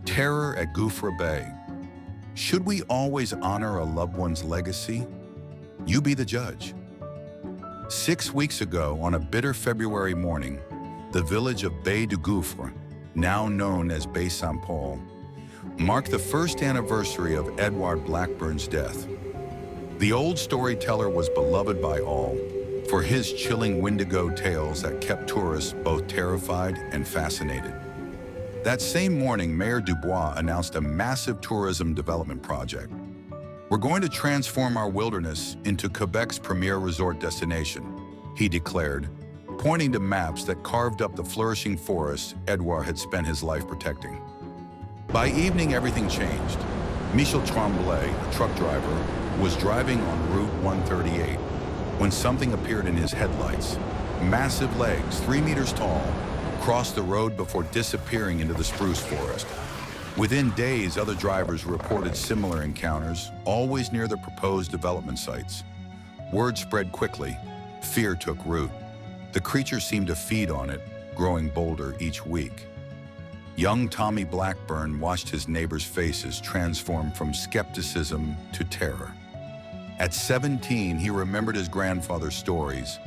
Terror at Gouffre Bay. Should we always honor a loved one's legacy? You be the judge. 6 weeks ago, on a bitter February morning, the village of Bay du Gouffre, now known as Bay Saint-Paul, marked the first anniversary of Edward Blackburn's death. The old storyteller was beloved by all for his chilling Wendigo tales that kept tourists both terrified and fascinated. That same morning, Mayor Dubois announced a massive tourism development project. "We're going to transform our wilderness into Quebec's premier resort destination," he declared, pointing to maps that carved up the flourishing forest Edouard had spent his life protecting. By evening, everything changed. Michel Tremblay, a truck driver, was driving on Route 138 when something appeared in his headlights. Massive legs, 3 meters tall, crossed the road before disappearing into the spruce forest. Within days, other drivers reported similar encounters, always near the proposed development sites. Word spread quickly. Fear took root. The creature seemed to feed on it, growing bolder each week. Young Tommy Blackburn watched his neighbors' faces transform from skepticism to terror. At 17, he remembered his grandfather's stories,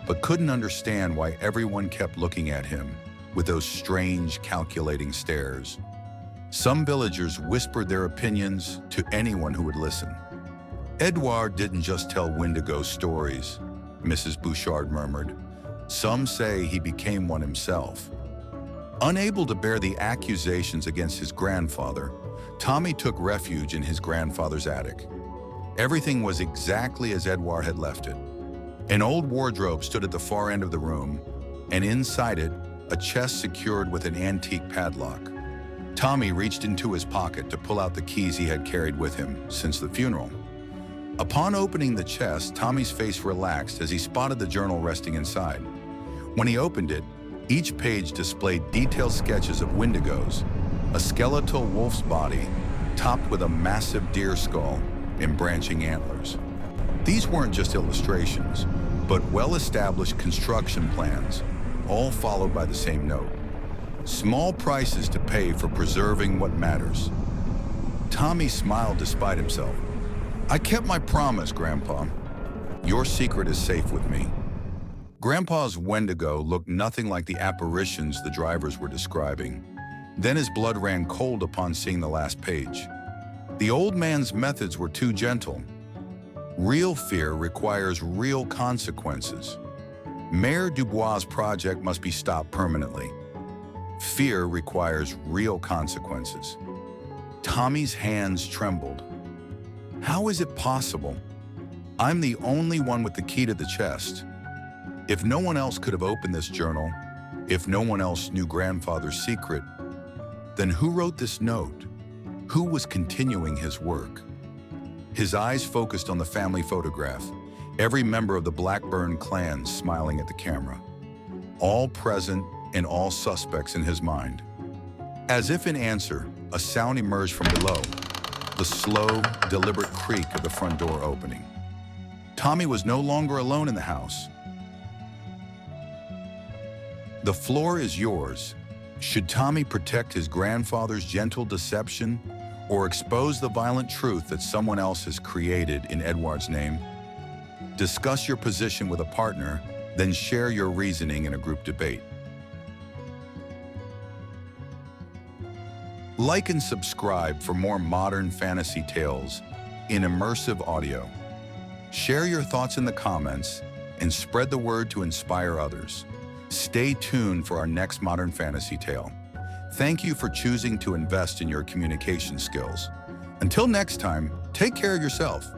but couldn't understand why everyone kept looking at him with those strange, calculating stares. Some villagers whispered their opinions to anyone who would listen. "Edouard didn't just tell Wendigo stories," Mrs. Bouchard murmured. "Some say he became one himself." Unable to bear the accusations against his grandfather, Tommy took refuge in his grandfather's attic. Everything was exactly as Edouard had left it. An old wardrobe stood at the far end of the room, and inside it, a chest secured with an antique padlock. Tommy reached into his pocket to pull out the keys he had carried with him since the funeral. Upon opening the chest, Tommy's face relaxed as he spotted the journal resting inside. When he opened it, each page displayed detailed sketches of wendigos, a skeletal wolf's body topped with a massive deer skull and branching antlers. These weren't just illustrations, but well-established construction plans, all followed by the same note: small prices to pay for preserving what matters. Tommy smiled despite himself. "I kept my promise, Grandpa. Your secret is safe with me." Grandpa's Wendigo looked nothing like the apparitions the drivers were describing. Then his blood ran cold upon seeing the last page. The old man's methods were too gentle. Real fear requires real consequences. Mayor Dubois' project must be stopped permanently. Fear requires real consequences. Tommy's hands trembled. How is it possible? I'm the only one with the key to the chest. If no one else could have opened this journal, if no one else knew Grandfather's secret, then who wrote this note? Who was continuing his work? His eyes focused on the family photograph, every member of the Blackburn clan smiling at the camera. All present and all suspects in his mind. As if in answer, a sound emerged from below, the slow, deliberate creak of the front door opening. Tommy was no longer alone in the house. The floor is yours. Should Tommy protect his grandfather's gentle deception or expose the violent truth that someone else has created in Edouard's name? Discuss your position with a partner, then share your reasoning in a group debate. Like and subscribe for more modern fantasy tales in immersive audio. Share your thoughts in the comments and spread the word to inspire others. Stay tuned for our next modern fantasy tale. Thank you for choosing to invest in your communication skills. Until next time, take care of yourself.